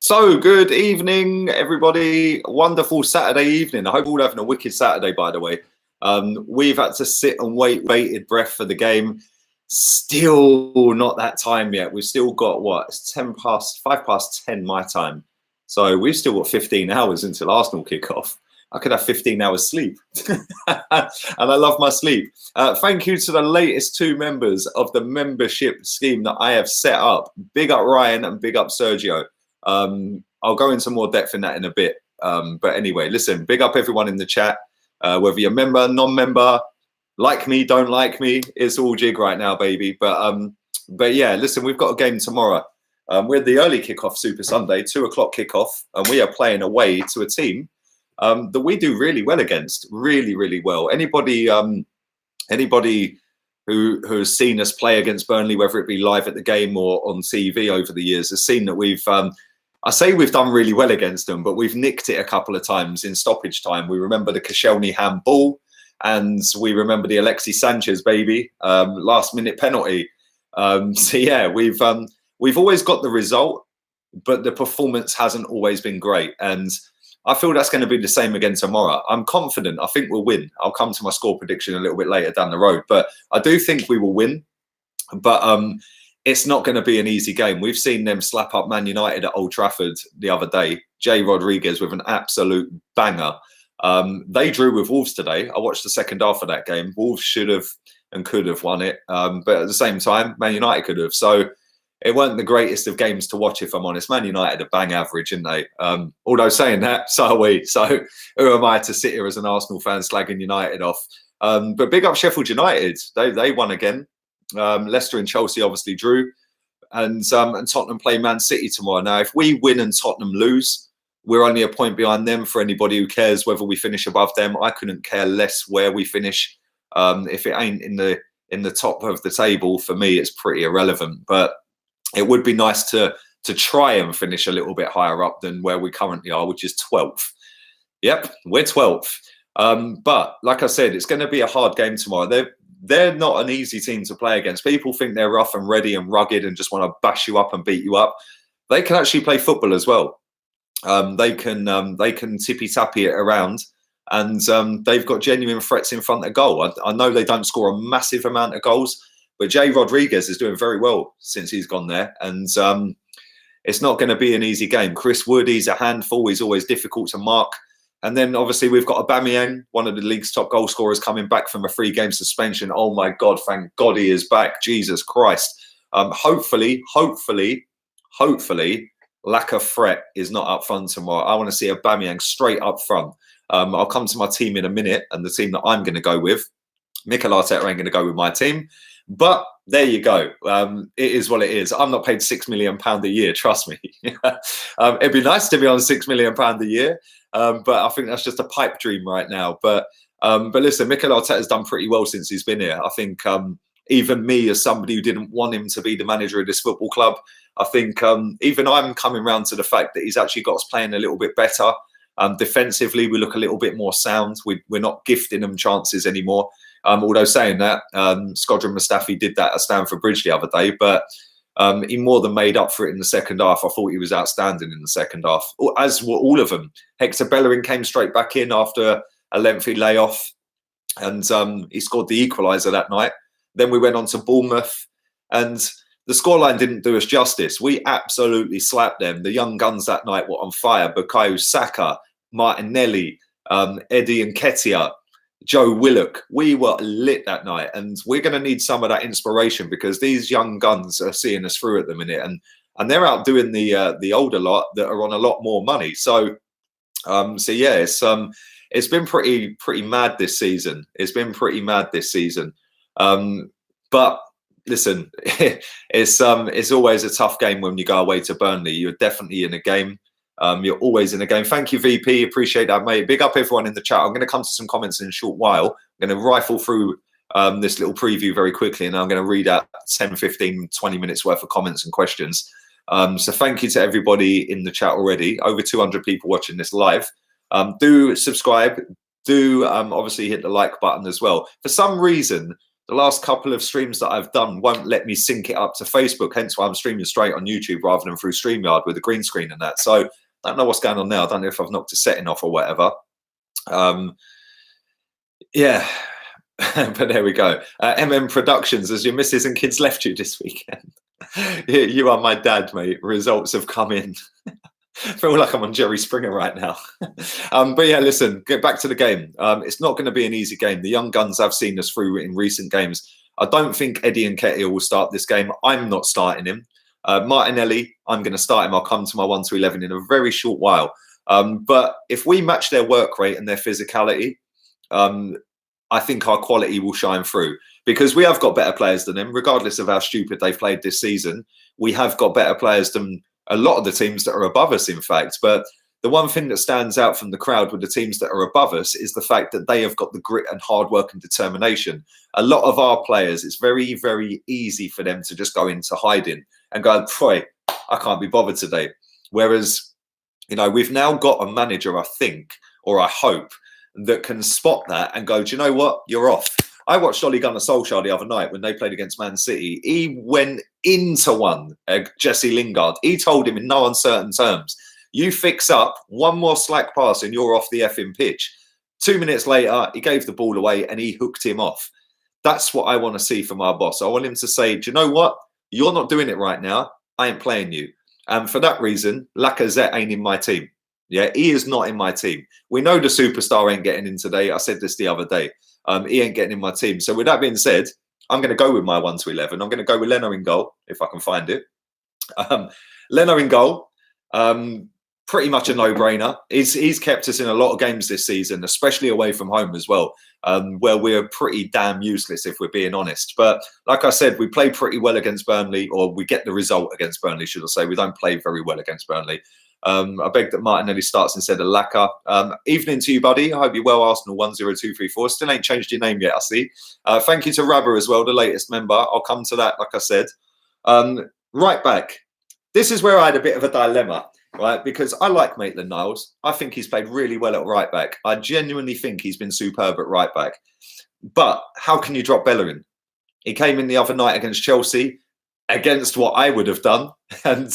So, good evening, everybody. Wonderful Saturday evening. I hope you're all having a wicked Saturday, by the way. We've had to sit and wait bated breath for the game. Still not that time yet. We've still got, what, it's 5 past 10 my time. So we've still got 15 hours until Arsenal kick off. I could have 15 hours sleep. And I love my sleep. Thank you to the latest 2 members of the membership scheme that I have set up. Big up Ryan and big up Sergio. I'll go into more depth in that in a bit. But anyway, listen, big up everyone in the chat. Whether you're a member, non-member, like me, don't like me, it's all jig right now, baby. But yeah, listen, we've got a game tomorrow. We're the early kickoff Super Sunday, 2 o'clock kickoff, and we are playing away to a team that we do really well against, really well. Anybody who's seen us play against Burnley, whether it be live at the game or on TV over the years, has seen that we've I say we've done really well against them, but we've nicked it a couple of times in stoppage time. We remember the Koscielny handball, and we remember the Alexis Sanchez baby last minute penalty. So yeah, we've always got the result, but the performance hasn't always been great. And I feel that's going to be the same again tomorrow. I'm confident. I think we'll win. I'll come to my score prediction a little bit later down the road, but I do think we will win. But it's not going to be an easy game. We've seen them slap up Man United at Old Trafford the other day. Gjorgjievski with an absolute banger. They drew with Wolves today. I watched the second half of that game. Wolves should have and could have won it. But at the same time, Man United could have. So it weren't the greatest of games to watch, if I'm honest. Man United are bang average, aren't they? Although saying that, so are we. So who am I to sit here as an Arsenal fan slagging United off? But big up Sheffield United. They won again. Leicester and Chelsea obviously drew. And Tottenham play Man City tomorrow. Now, if we win and Tottenham lose, we're only a point behind them. For anybody who cares whether we finish above them, I couldn't care less where we finish. If it ain't in the top of the table, for me, it's pretty irrelevant. But it would be nice to try and finish a little bit higher up than where we currently are, which is 12th. Yep, we're 12th. But like I said, it's going to be a hard game tomorrow. They're not an easy team to play against. People think they're rough and ready and rugged and just want to bash you up and beat you up. They can actually play football as well. They can tippy tappy it around, and they've got genuine threats in front of goal. I know they don't score a massive amount of goals, but Jay Rodriguez is doing very well since he's gone there, and it's not going to be an easy game. Chris Wood, he's a handful. He's always difficult to mark. And then obviously we've got Aubameyang, one of the league's top goal scorers, coming back from a 3-game suspension. Oh my God, thank God he is back. Jesus Christ. Hopefully, lack of threat is not up front tomorrow. I want to see Aubameyang straight up front. I'll come to my team in a minute, and the team that I'm going to go with. Mikel Arteta ain't going to go with my team. But there you go. It is what it is. I'm not paid £6 million a year, trust me. It'd be nice to be on £6 million a year. But I think that's just a pipe dream right now. But listen, Mikel Arteta's done pretty well since he's been here. I think even me, as somebody who didn't want him to be the manager of this football club, I think even I'm coming round to the fact that he's actually got us playing a little bit better. Defensively, we look a little bit more sound. We're not gifting them chances anymore. Although saying that, Skodran Mustafi did that at Stamford Bridge the other day, but he more than made up for it in the second half. I thought he was outstanding in the second half, as were all of them. Hector Bellerin came straight back in after a lengthy layoff, and he scored the equaliser that night. Then we went on to Bournemouth, and the scoreline didn't do us justice. We absolutely slapped them. The young guns that night were on fire. Bukayo Saka, Martinelli, Eddie Nketiah, Joe Willock. We were lit that night, and we're going to need some of that inspiration because these young guns are seeing us through at the minute, and they're outdoing the older lot that are on a lot more money. So yeah, it's been pretty mad this season. It's been pretty mad this season. But listen, it's always a tough game when you go away to Burnley. You're definitely in a game. You're always in a game. Thank you, VP. Appreciate that, mate. Big up everyone in the chat. I'm going to come to some comments in a short while. I'm going to rifle through this little preview very quickly, and I'm going to read out 10, 15, 20 minutes worth of comments and questions. So thank you to everybody in the chat already. Over 200 people watching this live. Do subscribe. Do obviously hit the like button as well. For some reason, The last couple of streams that I've done won't let me sync it up to Facebook, hence why I'm streaming straight on YouTube rather than through StreamYard with a green screen and that. So I don't know what's going on now. I don't know if I've knocked a setting off or whatever. Yeah, but there we go. Productions, as your missus and kids left you this weekend. You are my dad, mate. Results have come in. Feel like I'm on Jerry Springer right now. But yeah, listen, get back to the game. It's not going to be an easy game. The young guns have seen us through in recent games. I don't think Eddie Nketiah will start this game. I'm not starting him. Martinelli, I'm going to start him. I'll come to my 1 to 11 in a very short while. But if we match their work rate and their physicality, I think our quality will shine through, because we have got better players than them, regardless of how stupid they've played this season. We have got better players than a lot of the teams that are above us, in fact. But the one thing that stands out from the crowd with the teams that are above us is the fact that they have got the grit and hard work and determination. A lot of our players, it's very, very easy for them to just go into hiding and go, boy, I can't be bothered today. Whereas, you know, we've now got a manager, I think, or I hope, that can spot that and go, do you know what? You're off. I watched Ole Gunnar Solskjaer the other night when they played against Man City. He went into one, Jesse Lingard. He told him in no uncertain terms, you fix up one more slack pass and you're off the effing pitch. 2 minutes later, he gave the ball away and he hooked him off. That's what I want to see from our boss. I want him to say, do you know what? You're not doing it right now. I ain't playing you. And for that reason, Lacazette ain't in my team. Yeah, he is not in my team. We know the superstar ain't getting in today. I said this the other day. He ain't getting in my team. So with that being said, I'm going to go with my 1 to 11. I'm going to go with Leno in goal, if I can find it. Leno in goal, pretty much a no-brainer. He's kept us in a lot of games this season, especially away from home as well, where we're pretty damn useless, if we're being honest. But like I said, we play pretty well against Burnley, or we get the result against Burnley, should I say. We don't play very well against Burnley. I beg that Martinelli starts instead of Laka. Evening to you, buddy. I hope you're well, Arsenal 10234. Still ain't changed your name yet, I see. Thank you to Rabber as well, the latest member. I'll come to that, like I said. Right back. This is where I had a bit of a dilemma, right? Because I like Maitland-Niles. I think he's played really well at right back. I genuinely think he's been superb at right back. But how can you drop Bellerin? He came in the other night against Chelsea, against what I would have done, and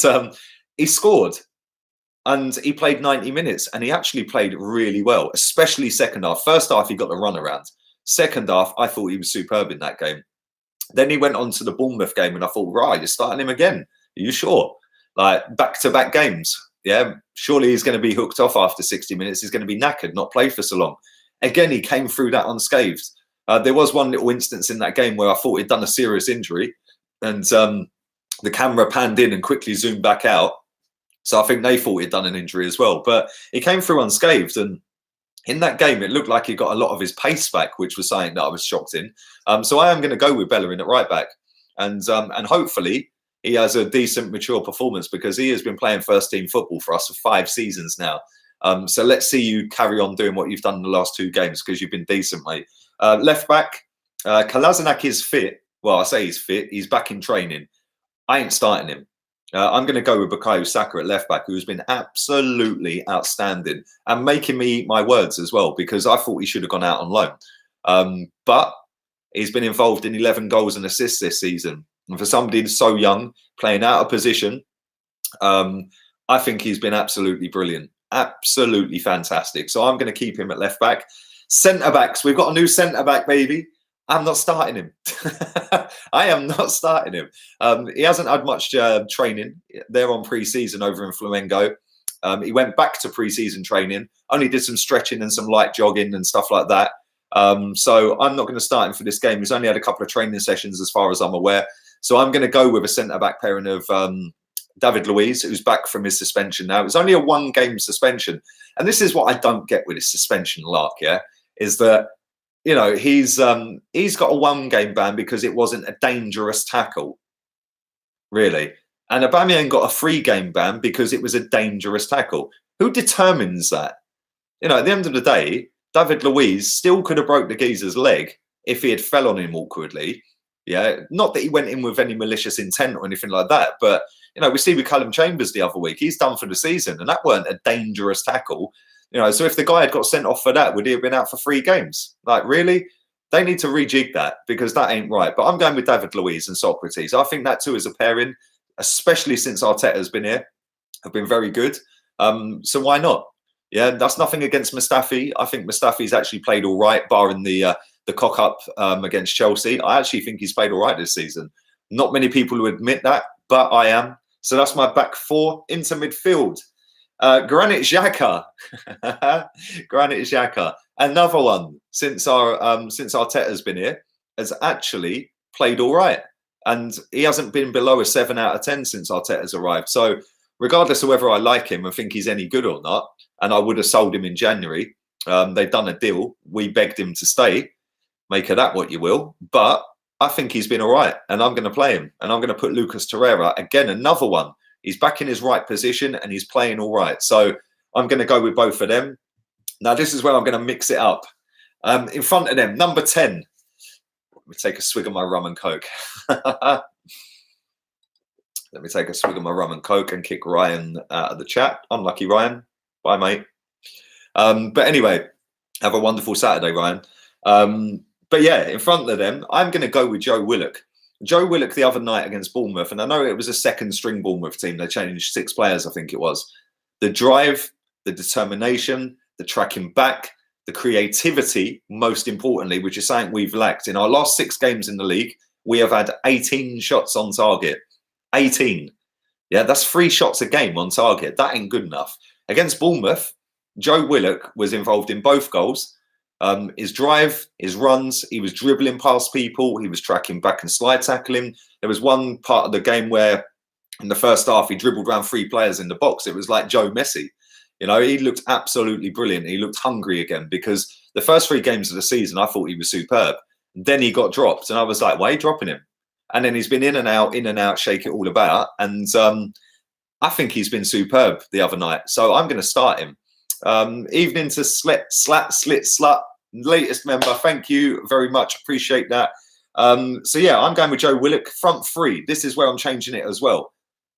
he scored. And he played 90 minutes and he actually played really well, especially second half. First half, he got the run around. Second half, I thought he was superb in that game. Then he went on to the Bournemouth game and I thought, right, you're starting him again. Are you sure? Like back-to-back games. Yeah, surely he's going to be hooked off after 60 minutes. He's going to be knackered, not play for so long. Again, he came through that unscathed. There was one little instance in that game where I thought he'd done a serious injury and the camera panned in and quickly zoomed back out. So I think they thought he'd done an injury as well. But he came through unscathed. And in that game, it looked like he got a lot of his pace back, which was something that I was shocked in. So I am going to go with Bellerin at right back. And hopefully he has a decent, mature performance, because he has been playing first-team football for us for 5 seasons now. So let's see you carry on doing what you've done in the last 2 games, because you've been decent, mate. Left back, Kolasinac is fit. Well, I say he's fit. He's back in training. I ain't starting him. I'm going to go with Bukayo Saka at left back, who's been absolutely outstanding and making me eat my words as well, because I thought he should have gone out on loan. But he's been involved in 11 goals and assists this season. And for somebody so young, playing out of position, I think he's been absolutely brilliant. Absolutely fantastic. So I'm going to keep him at left back. Centre backs. We've got a new centre back, baby. I'm not starting him. I am not starting him. He hasn't had much training. They're on pre-season over in Flamengo. He went back to pre-season training, only did some stretching and some light jogging and stuff like that. So I'm not going to start him for this game. He's only had a couple of training sessions as far as I'm aware. So I'm going to go with a centre-back pairing of David Luiz, who's back from his suspension now. It was only a 1-game suspension. And this is what I don't get with his suspension lark, yeah, is that, you know, he's got a 1-game ban because it wasn't a dangerous tackle, really. And Aubameyang got a 3-game ban because it was a dangerous tackle. Who determines that? You know, at the end of the day, David Luiz still could have broke the geezer's leg if he had fell on him awkwardly. Yeah, not that he went in with any malicious intent or anything like that. But, you know, we see with Callum Chambers the other week, he's done for the season, and that weren't a dangerous tackle. You know, so if the guy had got sent off for that, would he have been out for 3 games? Like, really? They need to rejig that because that ain't right. But I'm going with David Luiz and Socrates. I think that too is a pairing, especially since Arteta's been here, have been very good. So why not? Yeah, that's nothing against Mustafi. I think Mustafi's actually played all right, barring the cock up against Chelsea. I actually think he's played all right this season. Not many people who admit that, but I am. So that's my back four. Into midfield, Granit Xhaka. Granit Xhaka, another one since Arteta's been here, has actually played all right, and he hasn't been below a 7 out of 10 since Arteta's arrived. So regardless of whether I like him and think he's any good or not, and I would have sold him in January. They've done a deal. We begged him to stay. Make of that what you will. But I think he's been all right, and I'm going to play him. And I'm going to put Lucas Torreira, again, another one. He's back in his right position, and he's playing all right. So I'm going to go with both of them. Now, this is where I'm going to mix it up. In front of them, number 10. Let me take a swig of my rum and coke. Let me take a swig of my rum and coke and kick Ryan out of the chat. Unlucky, Ryan. Bye, mate. But anyway, have a wonderful Saturday, Ryan. But yeah, in front of them, I'm going to go with Joe Willock. Joe Willock the other night against Bournemouth, and I know it was a second string Bournemouth team. They changed 6 players, I think it was. The drive, the determination, the tracking back, the creativity, most importantly, which is something we've lacked. In our last 6 games in the league, we have had 18 shots on target. 18. Yeah, that's 3 shots a game on target. That ain't good enough. Against Bournemouth, Joe Willock was involved in both goals. His drive, his runs, he was dribbling past people, he was tracking back and slide tackling. There was one part of the game where in the first half he dribbled around 3 players in the box. It was like Joe Messi. You know, he looked absolutely brilliant. He looked hungry again because the first 3 games of the season I thought he was superb. Then he got dropped and I was like, why are you dropping him? And then he's been in and out, shake it all about. And I think he's been superb the other night. So I'm going to start him. Evening to Slit Slut, latest member. Thank you very much. Appreciate that. So yeah, I'm going with Joe Willock. Front 3. This is where I'm changing it as well.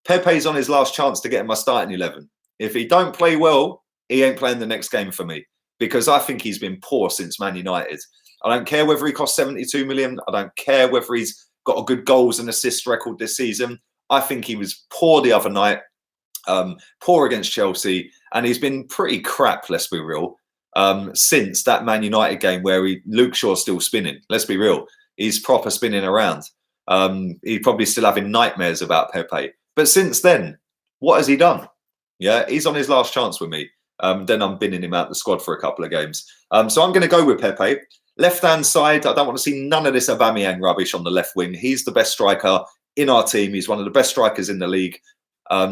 Pepe's on his last chance to get in my starting 11. If he don't play well, he ain't playing the next game for me because I think he's been poor since Man United. I don't care whether he cost 72 million. I don't care whether he's got a good goals and assists record this season. I think he was poor the other night, poor against Chelsea, and he's been pretty crap, let's be real, since that Man United game where Luke Shaw's still spinning. Let's be real. He's proper spinning around. He's probably still having nightmares about Pepe. But since then, what has he done? Yeah, he's on his last chance with me. Then I'm binning him out the squad for a couple of games. So I'm going to go with Pepe. Left-hand side, I don't want to see none of this Aubameyang rubbish on the left wing. He's the best striker in our team. He's one of the best strikers in the league.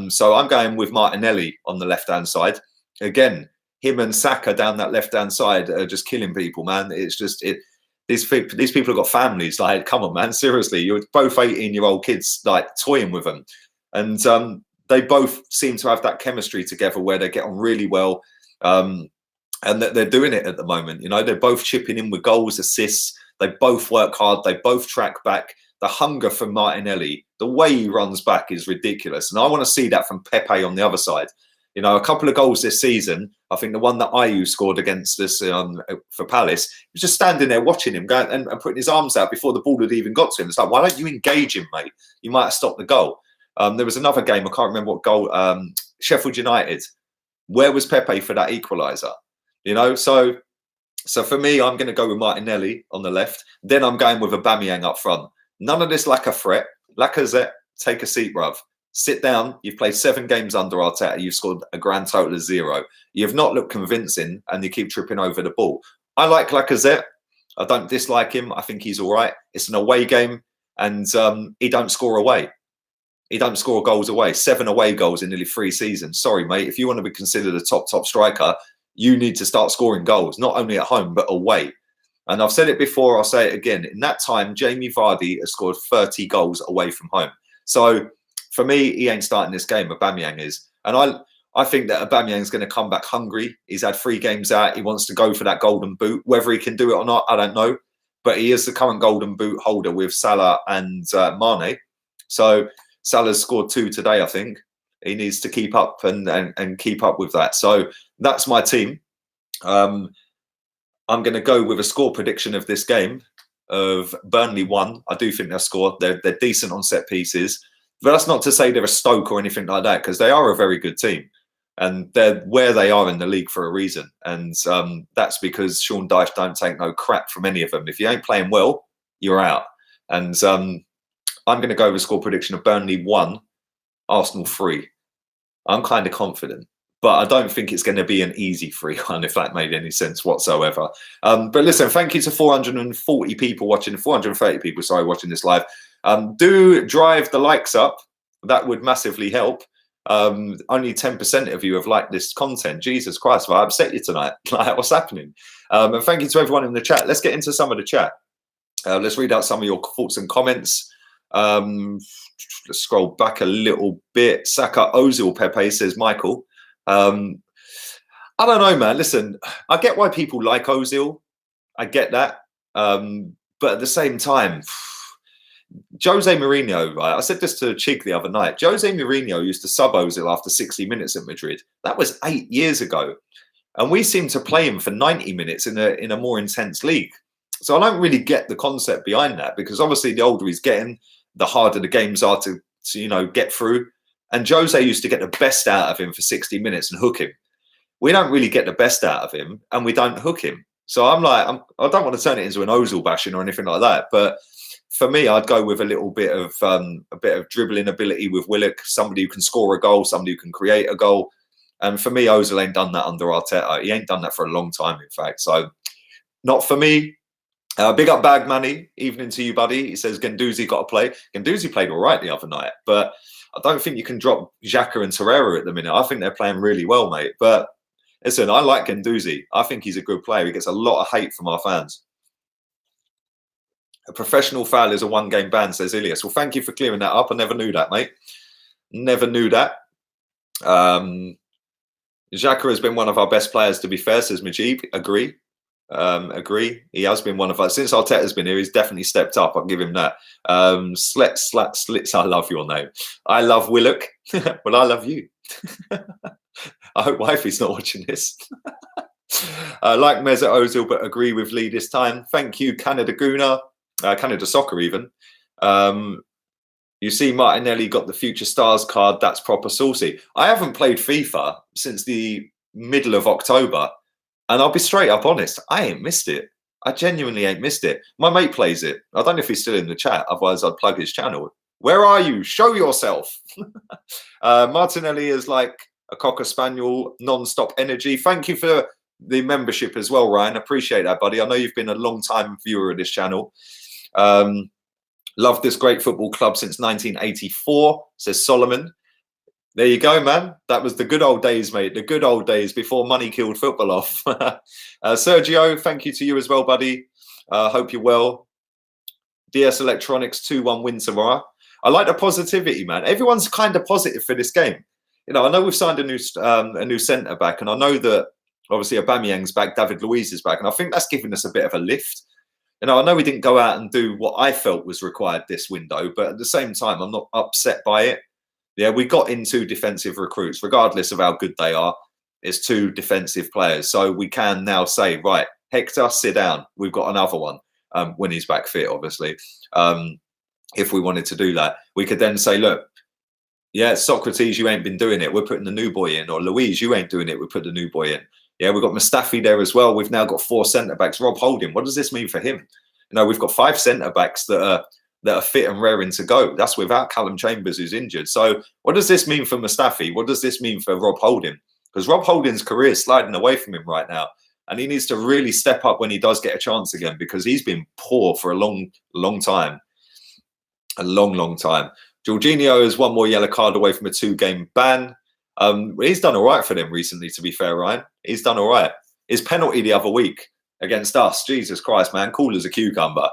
So I'm going with Martinelli on the left-hand side. Again, him and Saka down that left-hand side are just killing people, man. It's just these people have got families. Like, come on, man, seriously. You're both 18-year-old kids, like, toying with them. And they both seem to have that chemistry together where they get on really well. And that they're doing it at the moment. You know, they're both chipping in with goals, assists. They both work hard. They both track back. The hunger from Martinelli, the way he runs back is ridiculous. And I want to see that from Pepe on the other side. You know, a couple of goals this season. I think the one that Ayew scored against us for Palace, he was just standing there watching him going and putting his arms out before the ball had even got to him. It's like, why don't you engage him, mate? You might have stopped the goal. There was another game, I can't remember what goal, Sheffield United. Where was Pepe for that equaliser? You know, so for me, I'm going to go with Martinelli on the left. Then I'm going with Aubameyang up front. None of this lack of threat. Lacazette, take a seat, bruv. Sit down. You've played 7 games under Arteta. You've scored a grand total of 0. You've not looked convincing, and you keep tripping over the ball. I like Lacazette. I don't dislike him. I think he's all right. It's an away game, and he don't score away. He don't score goals away. 7 away goals in nearly 3 seasons. Sorry, mate. If you want to be considered a top striker, you need to start scoring goals, not only at home, but away. And I've said it before, I'll say it again. In that time, Jamie Vardy has scored 30 goals away from home. So for me, he ain't starting this game. Aubameyang is. And I think that Aubameyang is going to come back hungry. He's had 3 games out. He wants to go for that golden boot. Whether he can do it or not, I don't know. But he is the current golden boot holder with Salah and Mane. So Salah's scored 2 today, I think. He needs to keep up and keep up with that. So that's my team. I'm going to go with a score prediction of this game of Burnley 1. I do think they'll score. They're decent on set pieces. But that's not to say they're a Stoke or anything like that, because they are a very good team. And they're where they are in the league for a reason. And that's because Sean Dyche don't take no crap from any of them. If you ain't playing well, you're out. And I'm going to go with a score prediction of Burnley 1, Arsenal 3. I'm kind of confident. But I don't think it's going to be an easy 3-1, if that made any sense whatsoever. But listen, thank you to 440 people watching, 430 people, sorry, watching this live. Do drive the likes up. That would massively help. Only 10% of you have liked this content. Jesus Christ, have I upset you tonight? Like, what's happening? And thank you to everyone in the chat. Let's get into some of the chat. Let's read out some of your thoughts and comments. Let's scroll back a little bit. Saka Ozil Pepe says, Michael. I don't know, man. Listen, I get why people like Ozil. I get that. But at the same time, Jose Mourinho, right? I said this to Chig the other night. Jose Mourinho used to sub Ozil after 60 minutes at Madrid. That was 8 years ago. And we seem to play him for 90 minutes in a more intense league. So I don't really get the concept behind that, because obviously the older he's getting, the harder the games are to get through. And Jose used to get the best out of him for 60 minutes and hook him. We don't really get the best out of him, and we don't hook him. So I'm like, I don't want to turn it into an Ozil bashing or anything like that. But for me, I'd go with a little bit of dribbling ability with Willock, somebody who can score a goal, somebody who can create a goal. And for me, Ozil ain't done that under Arteta. He ain't done that for a long time, in fact. So not for me. Big up Bag Money. Evening to you, buddy. He says Guendouzi got to play. Guendouzi played all right the other night, but I don't think you can drop Xhaka and Torreira at the minute. I think they're playing really well, mate. But listen, I like Guendouzi. I think he's a good player. He gets a lot of hate from our fans. A professional foul is a one-game ban, says Ilias. Well, thank you for clearing that up. I never knew that, mate. Never knew that. Xhaka has been one of our best players, to be fair, says Majib. Agree. Agree. He has been one of us. Since Arteta's been here, he's definitely stepped up. I'll give him that. Slits, I love your name. I love Willock. Well, I love you. I hope wifey's not watching this. Like Mesut Ozil, but agree with Lee this time. Thank you, Canada Guna. Canada Soccer even. You see Martinelli got the Future Stars card. That's proper saucy. I haven't played FIFA since the middle of October. And I'll be straight up honest, I ain't missed it. I genuinely ain't missed it. My mate plays it. I don't know if he's still in the chat. Otherwise, I'd plug his channel. Where are you? Show yourself. Martinelli is like a Cocker Spaniel, non-stop energy. Thank you for the membership as well, Ryan. Appreciate that, buddy. I know you've been a long-time viewer of this channel. Loved this great football club since 1984, says Solomon. There you go, man. That was the good old days, mate. The good old days before money killed football off. Sergio, thank you to you as well, buddy. Hope you're well. DS Electronics 2-1 win tomorrow. I like the positivity, man. Everyone's kind of positive for this game. You know, I know we've signed a new centre back, and I know that obviously Aubameyang's back, David Luiz is back, and I think that's given us a bit of a lift. You know, I know we didn't go out and do what I felt was required this window, but at the same time, I'm not upset by it. Yeah, we got in 2 defensive recruits, regardless of how good they are. It's 2 defensive players. So we can now say, right, Hector, sit down. We've got another one when he's back fit, obviously. If we wanted to do that, we could then say, look, yeah, Socrates, you ain't been doing it. We're putting the new boy in. Or Louise, you ain't doing it. We put the new boy in. Yeah, we've got Mustafi there as well. We've now got 4 centre-backs. Rob Holding, what does this mean for him? You know, we've got 5 centre-backs that are fit and raring to go. That's without Callum Chambers, who's injured. So what does this mean for Mustafi? What does this mean for Rob Holding? Because Rob Holding's career is sliding away from him right now. And he needs to really step up when he does get a chance again, because he's been poor for a long time. A long time. Jorginho is 1 more yellow card away from a 2-game ban. He's done all right for them recently, to be fair, Ryan. He's done all right. His penalty the other week against us, Jesus Christ, man, cool as a cucumber.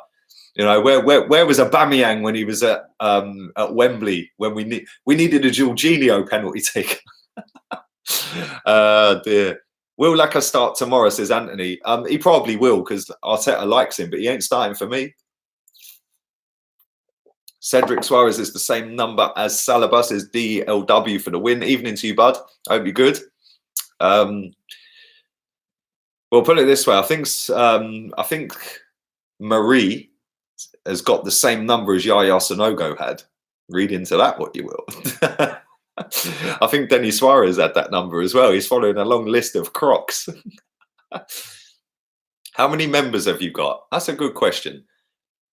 You know, where was Aubameyang when he was at Wembley when we needed a Gjorgjievski penalty taken? Dear. Will Laka start tomorrow, says Anthony. He probably will, because Arteta likes him, but he ain't starting for me. Cedric Suarez is the same number as Saliba, says DLW for the win. Evening to you, bud. Hope you're good. Well, put it this way. I think Marie has got the same number as Yaya Sanogo had. Read into that what you will. I think Denis Suarez had that number as well. He's following a long list of Crocs. How many members have you got? That's a good question.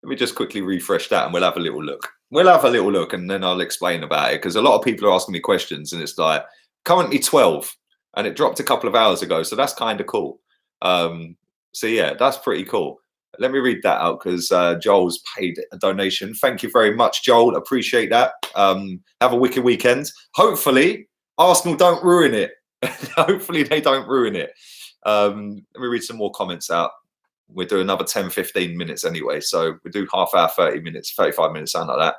Let me just quickly refresh that and we'll have a little look. We'll have a little look and then I'll explain about it, because a lot of people are asking me questions and it's like currently 12 and it dropped a couple of hours ago. So that's kind of cool. So yeah, that's pretty cool. Let me read that out because Joel's paid a donation. Thank you very much, Joel. Appreciate that. Have a wicked weekend. Hopefully, Arsenal don't ruin it. Hopefully, they don't ruin it. Let me read some more comments out. We'll do another 10, 15 minutes anyway. So we do half hour, 30 minutes, 35 minutes, something like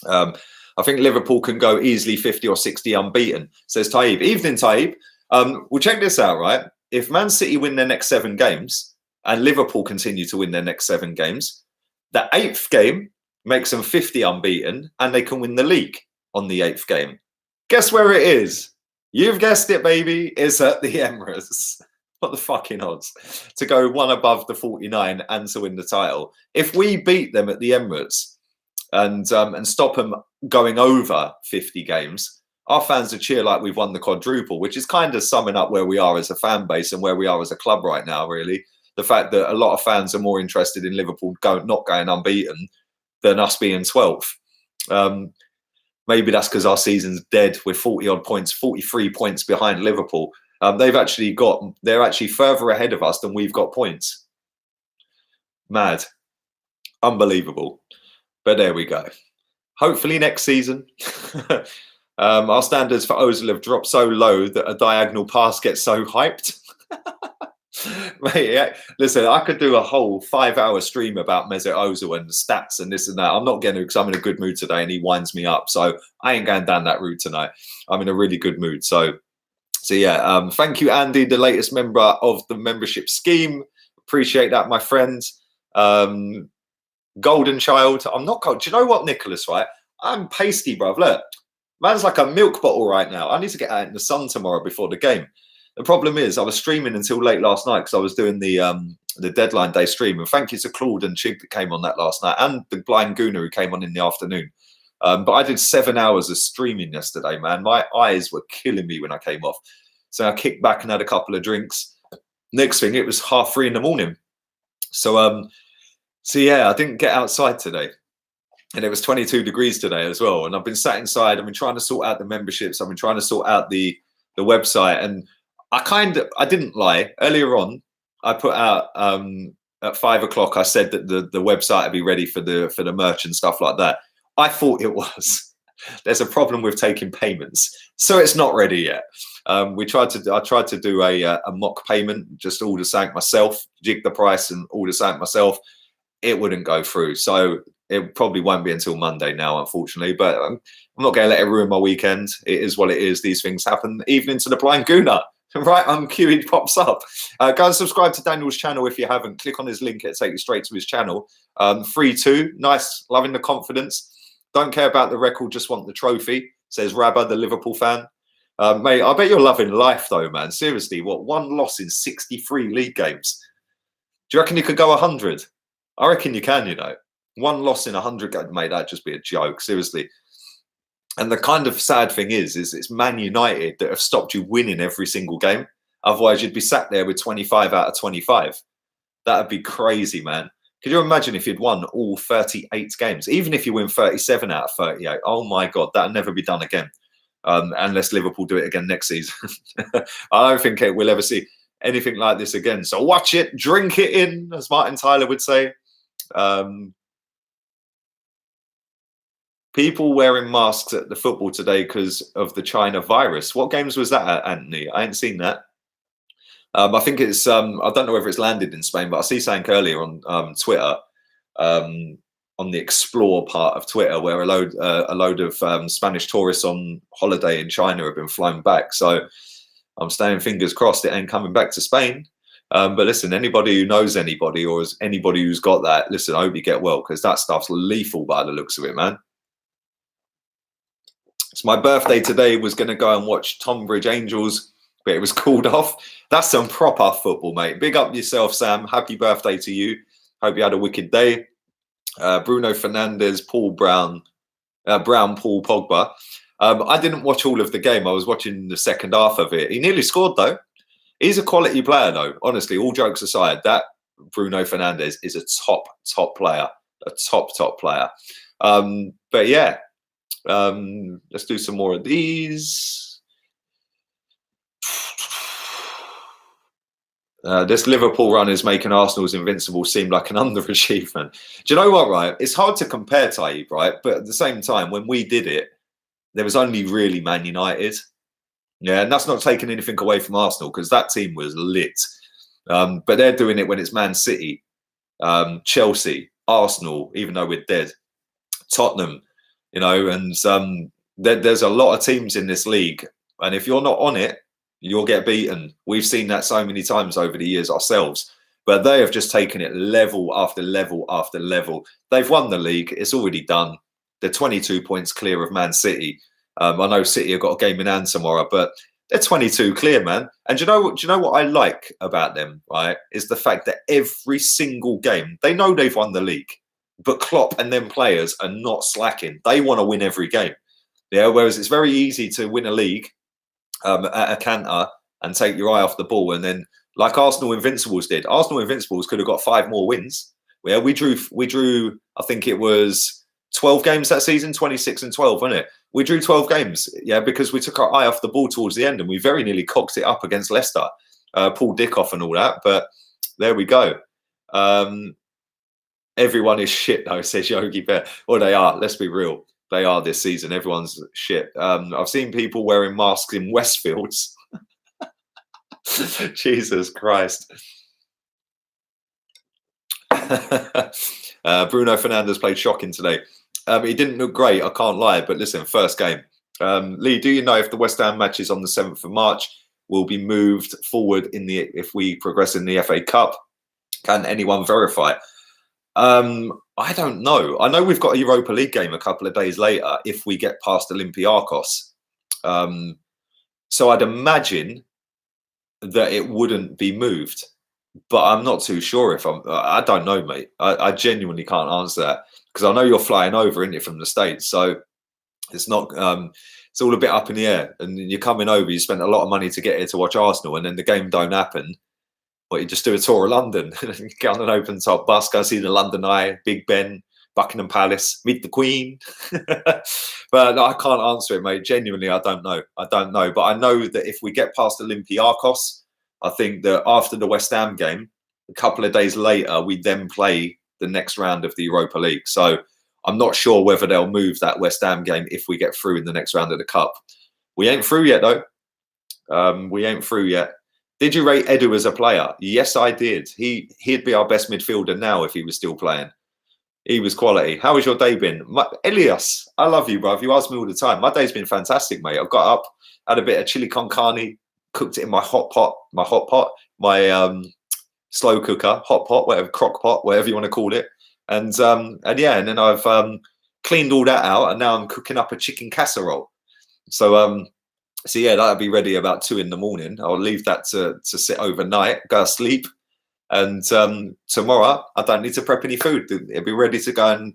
that. I think Liverpool can go easily 50 or 60 unbeaten, says Taib. Evening, Taib. We'll check this out, right? If Man City win their next 7 games and Liverpool continue to win their next 7 games, the 8th game makes them 50 unbeaten and they can win the league on the 8th game. Guess where it is? You've guessed it, baby. It's at the Emirates. What the fucking odds to go one above the 49 and to win the title? If we beat them at the Emirates and stop them going over 50 games, our fans will cheer like we've won the quadruple, which is kind of summing up where we are as a fan base and where we are as a club right now, really. The fact that a lot of fans are more interested in Liverpool not going unbeaten than us being 12th. Maybe that's because our season's dead. We're 40-odd points, 43 points behind Liverpool. They're actually further ahead of us than we've got points. Mad. Unbelievable. But there we go. Hopefully next season. Our standards for Ozil have dropped so low that a diagonal pass gets so hyped. Mate, yeah. Listen, I could do a whole 5-hour stream about Mesut Ozil and stats and this and that. I'm not going to, because I'm in a good mood today and he winds me up. So I ain't going down that route tonight. I'm in a really good mood. So yeah, thank you, Andy, the latest member of the membership scheme. Appreciate that, my friend. Golden child. I'm not cold. Do you know what, Nicholas, right? I'm pasty, bruv. Look, man's like a milk bottle right now. I need to get out in the sun tomorrow before the game. The problem is I was streaming until late last night because I was doing the deadline day stream. And thank you to Claude and Chig that came on that last night and the blind Gooner who came on in the afternoon. But I did 7 hours of streaming yesterday, man. My eyes were killing me when I came off. So I kicked back and had a couple of drinks. Next thing, it was 3:30 in the morning. So yeah, I didn't get outside today. And it was 22 degrees today as well. And I've been sat inside. I've been trying to sort out the memberships. I've been trying to sort out the website. And I didn't lie. Earlier on, I put out at 5 o'clock, I said that the website would be ready for the merch and stuff like that. I thought it was. There's a problem with taking payments, so it's not ready yet. I tried to do a mock payment, just order something myself, jig the price and order something myself. It wouldn't go through, so it probably won't be until Monday now, unfortunately. But I'm not going to let it ruin my weekend. It is what it is. These things happen, even into the blind Gooner. Right on cue, he pops up. Go and subscribe to Daniel's channel if you haven't. Click on his link; it'll take you straight to his channel. 3-2, nice, loving the confidence. Don't care about the record, just want the trophy, says Rabba, the Liverpool fan. Mate, I bet you're loving life, though, man. Seriously, what, 1 loss in 63 league games? Do you reckon you could go 100? I reckon you can, you know. 1 loss in 100 games, mate, that'd just be a joke, seriously. And the kind of sad thing is it's Man United that have stopped you winning every single game. Otherwise, you'd be sat there with 25 out of 25. That'd be crazy, man. Could you imagine if you'd won all 38 games? Even if you win 37 out of 38, oh my God, that'll never be done again. Unless Liverpool do it again next season. I don't think we'll ever see anything like this again. So watch it, drink it in, as Martin Tyler would say. People wearing masks at the football today because of the China virus. What games was that at, Anthony? I ain't seen that. I think it's, I don't know whether it's landed in Spain, but I see something earlier on Twitter, on the Explore part of Twitter, where a load of Spanish tourists on holiday in China have been flown back. So I'm staying fingers crossed it ain't coming back to Spain. But listen, anybody who knows anybody or is anybody who's got that, listen, I hope you get well, because that stuff's lethal by the looks of it, man. It's my birthday today. Was going to go and watch Tonbridge Angels but it was called off. That's some proper football, mate. Big up yourself, Sam. Happy birthday to you. Hope you had a wicked day. Bruno Fernandes, Paul Brown, Paul Pogba. I didn't watch all of the game. I was watching the second half of it. He nearly scored, though. He's a quality player, though. Honestly, all jokes aside, that Bruno Fernandes is a top player. A top player. But yeah, let's do some more of these. This Liverpool run is making Arsenal's invincible seem like an underachievement. Do you know what, right? It's hard to compare, Taib, right? But at the same time, when we did it, there was only really Man United. Yeah, and that's not taking anything away from Arsenal because that team was lit. But they're doing it when it's Man City, Chelsea, Arsenal, even though we're dead, Tottenham, you know, and there's a lot of teams in this league. And if you're not on it, you'll get beaten. We've seen that so many times over the years ourselves. But they have just taken it level after level after level. They've won the league. It's already done. They're 22 points clear of Man City. I know City have got a game in hand tomorrow, but they're 22 clear, man. And do you know what I like about them, right? Is the fact that every single game, they know they've won the league, but Klopp and them players are not slacking. They want to win every game. Yeah, whereas it's very easy to win a league at a canter and take your eye off the ball. And then like Arsenal Invincibles did, Arsenal Invincibles could have got 5 more wins. Yeah, we drew, I think it was 12 games that season, 26 and 12, wasn't it? We drew 12 games, yeah, because we took our eye off the ball towards the end and we very nearly cocked it up against Leicester, Paul Dickoff and all that. But there we go. Everyone is shit, though, says Yogi Bear. Well, they are. Let's be real. They are this season. Everyone's shit. I've seen people wearing masks in Westfields. Jesus Christ. Bruno Fernandes played shocking today. He didn't look great, I can't lie, but listen, first game. Lee, do you know if the West Ham match is on the 7th of March will be moved forward if we progress in the FA Cup? Can anyone verify? I don't know. I know we've got a Europa League game a couple of days later if we get past Olympiacos. So I'd imagine that it wouldn't be moved, but I'm not too sure I don't know, mate. I genuinely can't answer that because I know you're flying over, isn't it, from the States? So it's not, it's all a bit up in the air. And you're coming over, you spent a lot of money to get here to watch Arsenal, and then the game don't happen. Well, you just do a tour of London, get on an open top bus, go see the London Eye, Big Ben, Buckingham Palace, meet the Queen. But no, I can't answer it, mate. Genuinely, I don't know. I don't know. But I know that if we get past Olympiacos, I think that after the West Ham game, a couple of days later, we then play the next round of the Europa League. So I'm not sure whether they'll move that West Ham game if we get through in the next round of the Cup. We ain't through yet, though. We ain't through yet. Did you rate Edu as a player? Yes, I did. He'd be our best midfielder now if he was still playing. He was quality. How has your day been? Elias, I love you, bruv. You ask me all the time. My day's been fantastic, mate. I've got up, had a bit of chili con carne, cooked it in my hot pot, my slow cooker, hot pot, whatever, crock pot, whatever you want to call it. And yeah, and then I've cleaned all that out, and now I'm cooking up a chicken casserole. So yeah, that'll be ready about 2 in the morning. I'll leave that to sit overnight, go to sleep. And tomorrow, I don't need to prep any food. It'll be ready to go and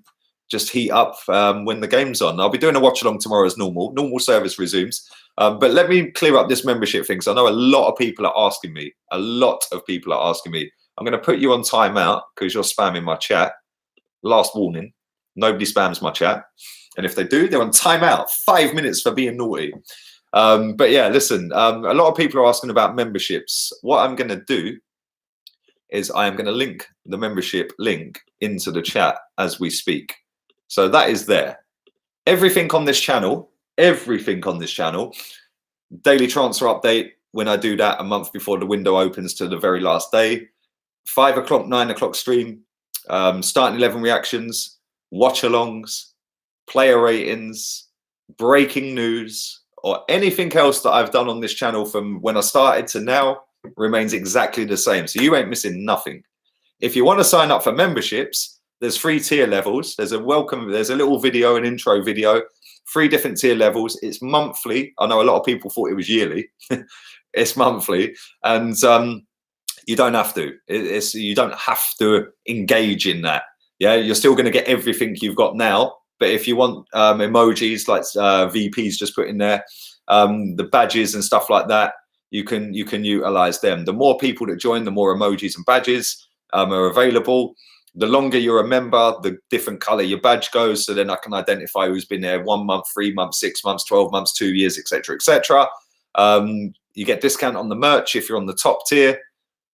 just heat up when the game's on. I'll be doing a watch along tomorrow as normal. Normal service resumes. But let me clear up this membership thing. So I know a lot of people are asking me. I'm going to put you on timeout because you're spamming my chat. Last warning, nobody spams my chat. And if they do, they're on timeout. 5 minutes for being naughty. But yeah, listen, a lot of people are asking about memberships. What I'm going to do is I am going to link the membership link into the chat as we speak. So that is there. Everything on this channel, daily transfer update when I do that a month before the window opens to the very last day. 5 o'clock, 9 o'clock stream, starting 11 reactions, watch-alongs, player ratings, breaking news, or anything else that I've done on this channel from when I started to now remains exactly the same. So you ain't missing nothing. If you want to sign up for memberships, there's 3 tier levels. There's a little video, an intro video, 3 different tier levels. It's monthly. I know a lot of people thought it was yearly. It's monthly, and you don't have to. You don't have to engage in that. Yeah, you're still going to get everything you've got now. But if you want emojis like VP's just put in there, the badges and stuff like that, you can utilize them. The more people that join, the more emojis and badges are available. The longer you're a member, the different color your badge goes. So then I can identify who's been there 1 month, 3 months, 6 months, 12 months, 2 years, etc., etc. You get discount on the merch if you're on the top tier,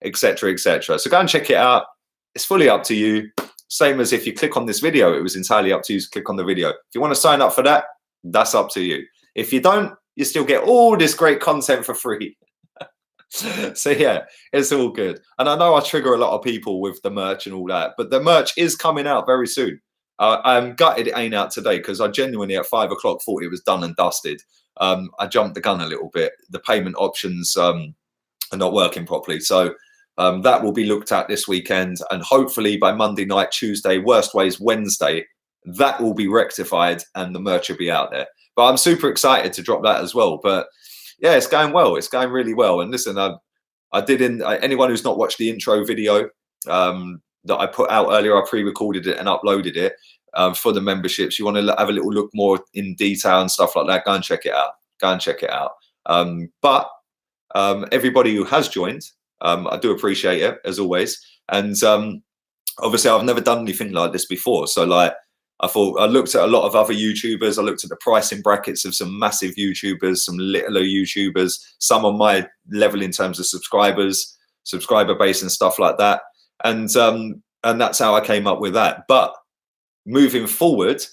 etc., etc. So go and check it out. It's fully up to you. Same as if you click on this video, it was entirely up to you to click on the video. If you want to sign up for that, that's up to you. If you don't, you still get all this great content for free. So yeah, it's all good. And I know I trigger a lot of people with the merch and all that, but the merch is coming out very soon. I'm gutted it ain't out today because I genuinely at 5 o'clock thought it was done and dusted. I jumped the gun a little bit. The payment options are not working properly. So that will be looked at this weekend, and hopefully by Monday night, Tuesday, worst ways Wednesday, that will be rectified and the merch will be out there. But I'm super excited to drop that as well. But yeah, it's going well. It's going really well. And listen, I did anyone who's not watched the intro video that I put out earlier, I pre-recorded it and uploaded it for the memberships. You want to have a little look more in detail and stuff like that, go and check it out. Go and check it out. But everybody who has joined, I do appreciate it as always. And obviously I've never done anything like this before. So like, I looked at a lot of other YouTubers. I looked at the pricing brackets of some massive YouTubers, some littler YouTubers, some on my level in terms of subscriber base and stuff like that. And that's how I came up with that. But moving forward,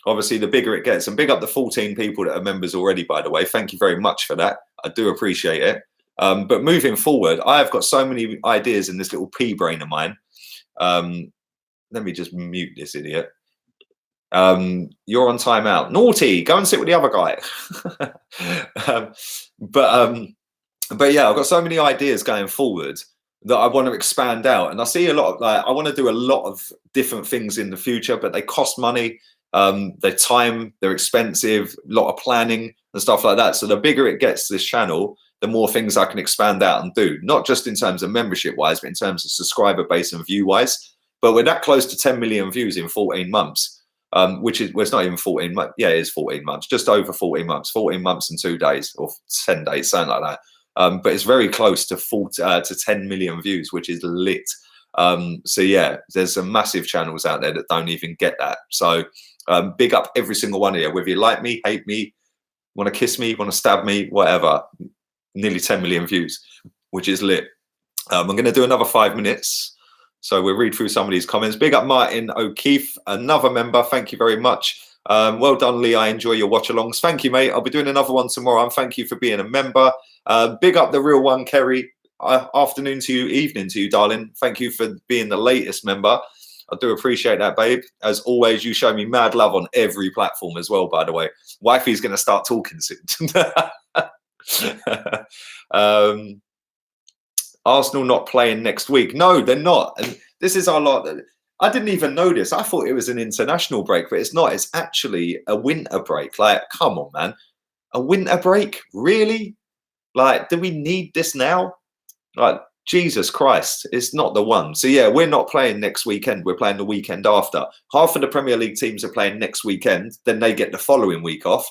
obviously the bigger it gets, and big up the 14 people that are members already, by the way. Thank you very much for that. I do appreciate it. But moving forward, I have got so many ideas in this little pea brain of mine. Let me just mute this idiot. You're on timeout. Naughty, go and sit with the other guy. But yeah, I've got so many ideas going forward that I want to expand out, and I see a lot of I want to do a lot of different things in the future, but they cost money. They're time, they're expensive, a lot of planning and stuff like that. So the bigger it gets, this channel, the more things I can expand out and do, not just in terms of membership wise, but in terms of subscriber base and view wise. But we're that close to 10 million views in 14 months. Which is, well, it's not even 14 months. Yeah, it is 14 months, just over 14 months, 14 months and 2 days or 10 days, something like that. But it's very close to 10 million views, which is lit. So yeah, there's some massive channels out there that don't even get that. So big up every single one of you, whether you like me, hate me, want to kiss me, want to stab me, whatever. Nearly 10 million views, which is lit. I'm going to do another 5 minutes. So we'll read through some of these comments. Big up Martin O'Keefe, another member. Thank you very much. Well done, Lee. I enjoy your watch-alongs. Thank you, mate. I'll be doing another one tomorrow. And thank you for being a member. Big up the real one, Kerry. Afternoon to you, evening to you, darling. Thank you for being the latest member. I do appreciate that, babe. As always, you show me mad love on every platform as well, by the way. Wifey's going to start talking soon. Arsenal not playing next week. No, they're not. And this is our lot. I didn't even know this. I thought it was an international break, but it's not. It's actually a winter break. Like, come on, man. A winter break? Really? Like, do we need this now? Like, Jesus Christ, it's not the one. So yeah, we're not playing next weekend. We're playing the weekend after. Half of the Premier League teams are playing next weekend. Then they get the following week off.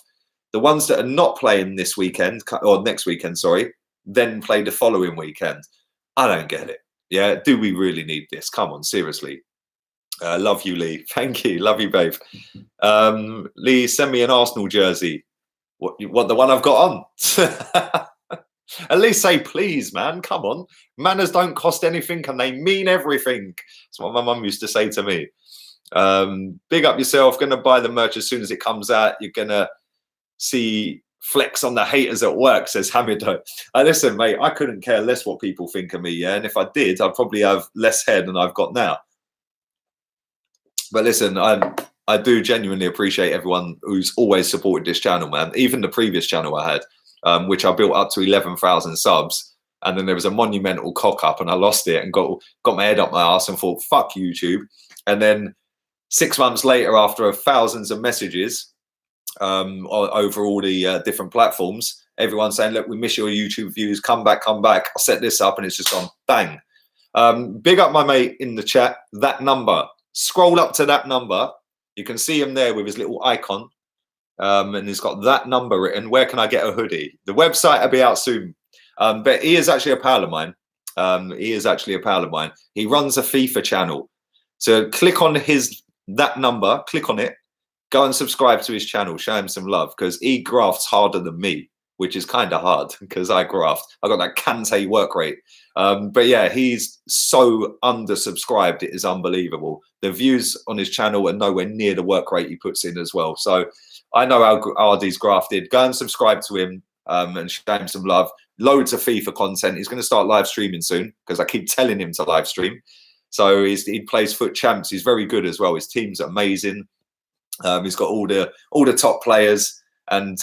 The ones that are not playing this weekend, or next weekend, sorry, then play the following weekend. I don't get it. Yeah, do we really need this? Come on, seriously. Love you, Lee. Thank you. Love you, babe. Lee, send me an Arsenal jersey. What the one I've got on? At least say please, man. Come on. Manners don't cost anything and they mean everything. That's what my mum used to say to me. Big up yourself. Going to buy the merch as soon as it comes out. You're going to see flex on the haters at work, says Hamido. Listen, mate, I couldn't care less what people think of me, yeah? And if I did, I'd probably have less hair than I've got now. But listen, I do genuinely appreciate everyone who's always supported this channel, man. Even the previous channel I had, which I built up to 11,000 subs. And then there was a monumental cock up and I lost it and got my head up my ass and thought, fuck YouTube. And then 6 months later, after thousands of messages, over all the different platforms. Everyone's saying, look, we miss your YouTube views. Come back, come back. I'll set this up, and it's just gone bang. Big up my mate in the chat. That number. Scroll up to that number. You can see him there with his little icon. And he's got that number written. Where can I get a hoodie? The website will be out soon. But he is actually a pal of mine. He is actually a pal of mine. He runs a FIFA channel. So click on that number. Click on it. Go and subscribe to his channel. Show him some love, because he grafts harder than me, which is kind of hard because I graft. I got that Kante work rate. But yeah, he's so undersubscribed. It is unbelievable. The views on his channel are nowhere near the work rate he puts in as well. So I know how hard he's grafted. Go and subscribe to him and show him some love. Loads of FIFA content. He's going to start live streaming soon, because I keep telling him to live stream. So he plays Foot Champs. He's very good as well. His team's amazing. He's got all the top players. And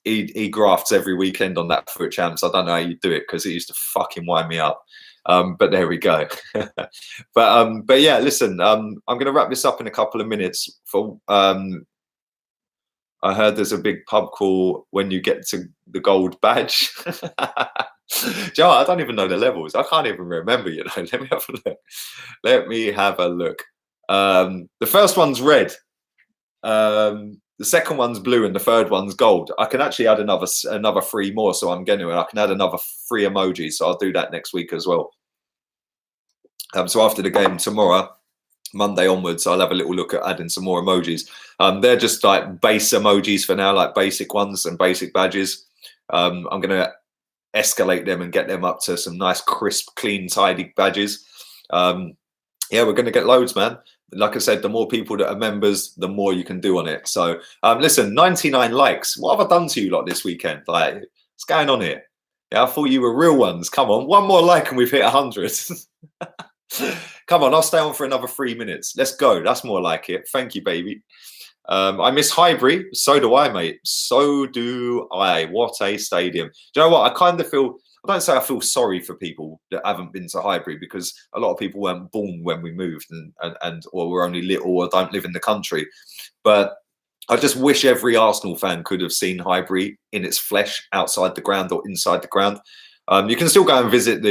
he grafts every weekend on that Foot Champs. I don't know how you do it, because it used to fucking wind me up. But there we go. but yeah, listen, I'm going to wrap this up in a couple of minutes. I heard there's a big pub crawl when you get to the gold badge. Joe, I don't even know the levels. I can't even remember, you know. Let me have a look. Let me have a look. The first one's red. The second one's blue, and the third one's gold. I can actually add another 3 more, so I'm getting it. I can add another 3 emojis, so I'll do that next week as well. So after the game tomorrow, Monday onwards, I'll have a little look at adding some more emojis. They're just like base emojis for now, like basic ones and basic badges. I'm going to escalate them and get them up to some nice, crisp, clean, tidy badges. Yeah, we're going to get loads, man. Like I said, the more people that are members, the more you can do on it. So listen, 99 likes. What have I done to you lot this weekend? Like, what's going on here? Yeah, I thought you were real ones. Come on, one more like and we've hit 100. Come on, I'll stay on for another 3 minutes. Let's go. That's more like it. Thank you, baby. I miss Highbury. So do I, mate. So do I. What a stadium. Do you know what? I kind of feel, I don't say I feel sorry for people that haven't been to Highbury, because a lot of people weren't born when we moved and or were only little or don't live in the country. But I just wish every Arsenal fan could have seen Highbury in its flesh, outside the ground or inside the ground. You can still go and visit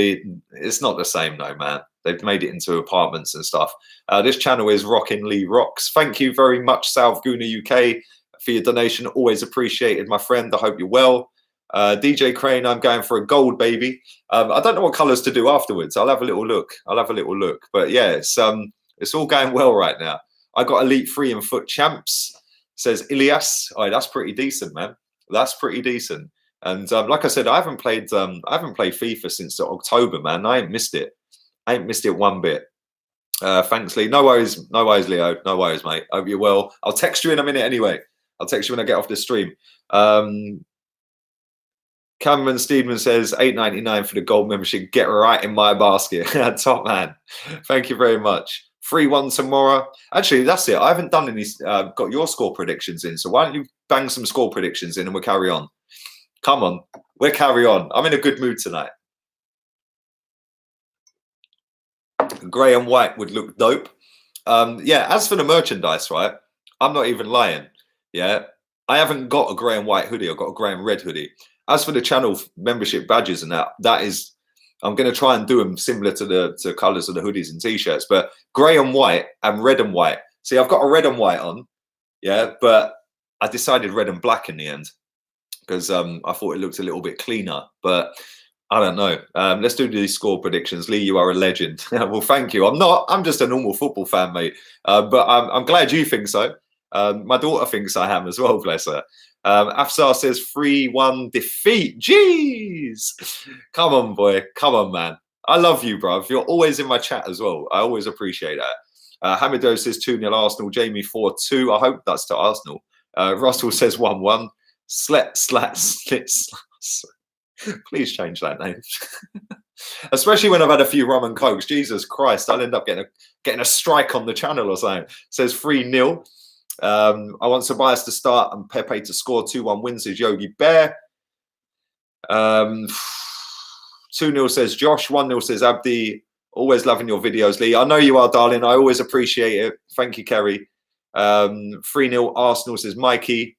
it's not the same though, man. They've made it into apartments and stuff. This channel is Rockin' Lee Rocks. Thank you very much, South Guna UK, for your donation. Always appreciated, my friend. I hope you're well. DJ Crane, I'm going for a gold, baby. I don't know what colours to do afterwards. I'll have a little look. But yeah, it's all going well right now. I got Elite 3 in Foot Champs, says Ilias. Oh, that's pretty decent, man. That's pretty decent. And like I said, I haven't played FIFA since October, man. I ain't missed it. I ain't missed it one bit. Thanks, Lee. No worries, Leo. No worries, mate. Hope you're well. I'll text you in a minute anyway. I'll text you when I get off the stream. Cameron Steedman says $8.99 for the gold membership. Get right in my basket. Top man. Thank you very much. 3-1 tomorrow. Actually, that's it. I haven't done any. Got your score predictions in. So why don't you bang some score predictions in and we'll carry on. Come on, we'll carry on. I'm in a good mood tonight. Grey and white would look dope. Yeah, as for the merchandise, right, I'm not even lying. Yeah, I haven't got a grey and white hoodie. I've got a grey and red hoodie. As for the channel membership badges and that is, I'm going to try and do them similar to the colours of the hoodies and t-shirts, but grey and white and red and white. See, I've got a red and white on, yeah, but I decided red and black in the end because I thought it looked a little bit cleaner, but I don't know. Let's do these score predictions. Lee, you are a legend. Well, thank you. I'm just a normal football fan, mate. But I'm glad you think so. My daughter thinks I am as well, bless her. A.F.C says 3-1 defeat. Jeez. Come on, boy. Come on, man. I love you, bruv. You're always in my chat as well. I always appreciate that. Hamido says 2-0 Arsenal. Jamie 4-2. I hope that's to Arsenal. Russell says 1-1. Slit. Please change that name. Especially when I've had a few rum and cokes. Jesus Christ, I'll end up getting a strike on the channel or something. Says 3-0. I want Tobias to start and Pepe to score. 2-1 win, says Yogi Bear. 2-0 says Josh. 1-0 says Abdi. Always loving your videos, Lee. I know you are, darling. I always appreciate it. Thank you, Kerry. 3-0 Arsenal, says Mikey.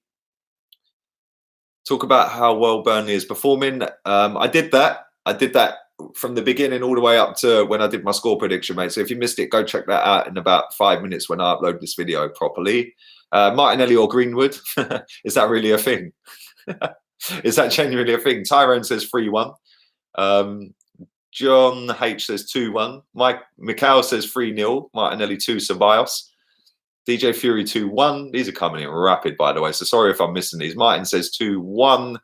Talk about how well Burnley is performing. I did that from the beginning all the way up to when I did my score prediction, mate. So if you missed it, go check that out in about 5 minutes when I upload this video properly. Martinelli or Greenwood, is that really a thing? Is that genuinely a thing? Tyrone says 3-1. John H says 2-1. Mike Mikhail says 3-0. Martinelli 2, Ceballos. DJ Fury 2-1. These are coming in rapid, by the way, so sorry if I'm missing these. Martin says 2-1.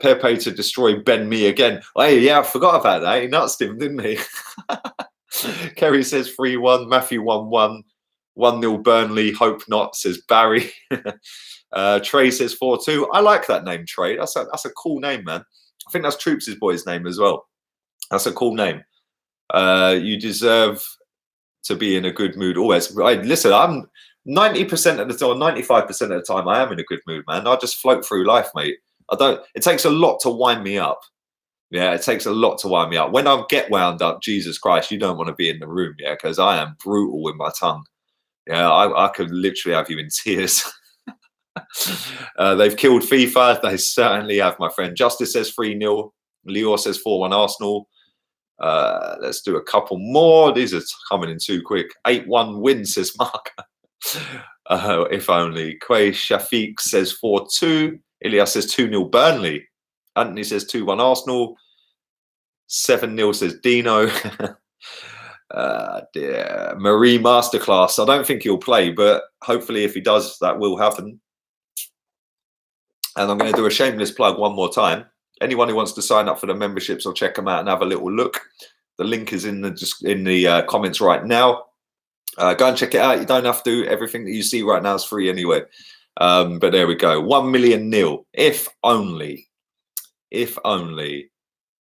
Pepe to destroy Ben Me again. Oh, yeah, I forgot about that. He nutsed him, didn't he? Kerry says 3-1. Matthew 1-1. 1-0 Burnley. Hope not, says Barry. Trey says 4-2. I like that name, Trey. That's a cool name, man. I think that's Troops' boy's name as well. That's a cool name. You deserve to be in a good mood always. Listen, I'm 90% of the time, 95% of the time, I am in a good mood, man. I just float through life, mate. It takes a lot to wind me up. Yeah, it takes a lot to wind me up. When I get wound up, Jesus Christ, you don't want to be in the room, yeah, because I am brutal with my tongue. Yeah, I could literally have you in tears. They've killed FIFA. They certainly have, my friend. Justice says 3-0. Lior says 4-1 Arsenal. Let's do a couple more. These are coming in too quick. 8-1 win, says Mark. If only. Quay Shafiq says 4-2. Ilias says 2-0 Burnley. Anthony says 2-1 Arsenal. 7-0 says Dino. Dear. Marie Masterclass. I don't think he'll play, but hopefully if he does, that will happen. And I'm going to do a shameless plug one more time. Anyone who wants to sign up for the memberships or check them out and have a little look, the link is in the comments right now. Go and check it out. You don't have to. Everything that you see right now is free anyway. But there we go. 1 million nil. If only. If only.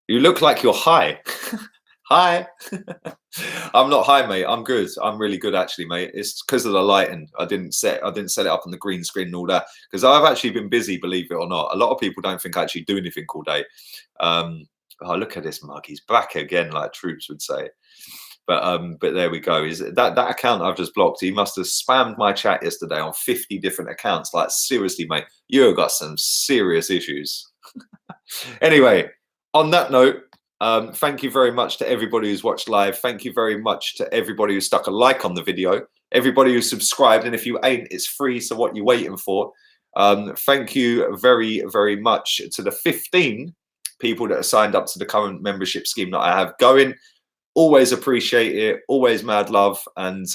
You look like you're high. Hi. I'm not high, mate. I'm good. I'm really good, actually, mate. It's because of the lighting. I didn't set it up on the green screen and all that because I've actually been busy, believe it or not. A lot of people don't think I actually do anything all day. Oh, look at this mug. He's back again, like Troops would say. But there we go. Is that account I've just blocked? He must have spammed my chat yesterday on 50 different accounts. Like, seriously, mate, you've got some serious issues. Anyway, on that note, thank you very much to everybody who's watched live. Thank you very much to everybody who stuck a like on the video. Everybody who subscribed, and if you ain't, it's free. So what you waiting for? Thank you very, very much to the 15 people that are signed up to the current membership scheme that I have going. Always appreciate it. Always mad love. And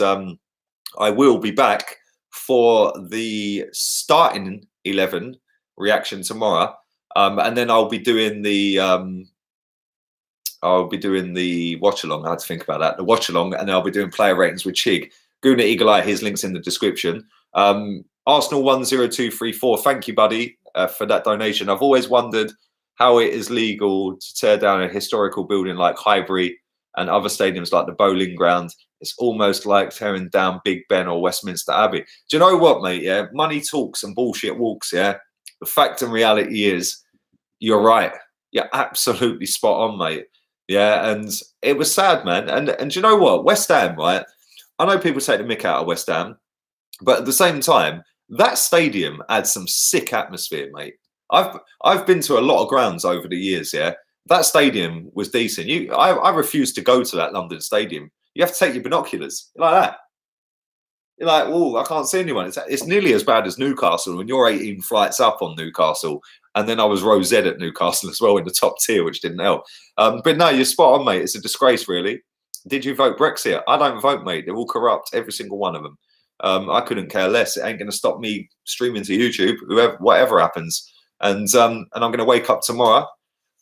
I will be back for the starting 11 reaction tomorrow. And then I'll be doing the watch along. I had to think about that. The watch along, and then I'll be doing player ratings with Chig. Guna Eagle Eye, his link's in the description. Arsenal 10234. Thank you, buddy, for that donation. I've always wondered how it is legal to tear down a historical building like Highbury and other stadiums like the Bowling Ground. It's almost like tearing down Big Ben or Westminster Abbey. Do you know what, mate? Yeah, money talks and bullshit walks. Yeah, the fact and reality is, you're right. You're absolutely spot on, mate. Yeah, and it was sad, man. And do you know what? West Ham, right? I know people take the mick out of West Ham, but at the same time, that stadium adds some sick atmosphere, mate. I've been to a lot of grounds over the years, yeah. That stadium was decent. I refuse to go to that London stadium. You have to take your binoculars. You're like that. You're like, oh, I can't see anyone. It's nearly as bad as Newcastle, and you're 18 flights up on Newcastle. And then I was row Z at Newcastle as well in the top tier, which didn't help. But no, you're spot on, mate. It's a disgrace, really. Did you vote Brexit? I don't vote, mate. They're all corrupt, every single one of them. I couldn't care less. It ain't going to stop me streaming to YouTube, whatever happens. And I'm going to wake up tomorrow.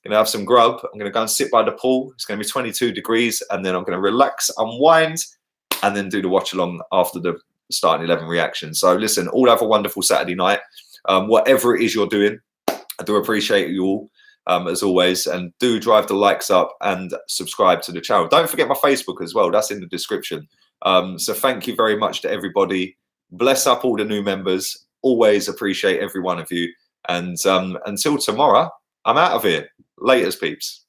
I'm going to have some grub. I'm going to go and sit by the pool. It's going to be 22 degrees. And then I'm going to relax, unwind, and then do the watch along after the starting 11 reaction. So listen, all have a wonderful Saturday night. Whatever it is you're doing, I do appreciate you all, as always. And do drive the likes up and subscribe to the channel. Don't forget my Facebook as well. That's in the description. So thank you very much to everybody. Bless up all the new members. Always appreciate every one of you. And until tomorrow, I'm out of here. Laters, peeps.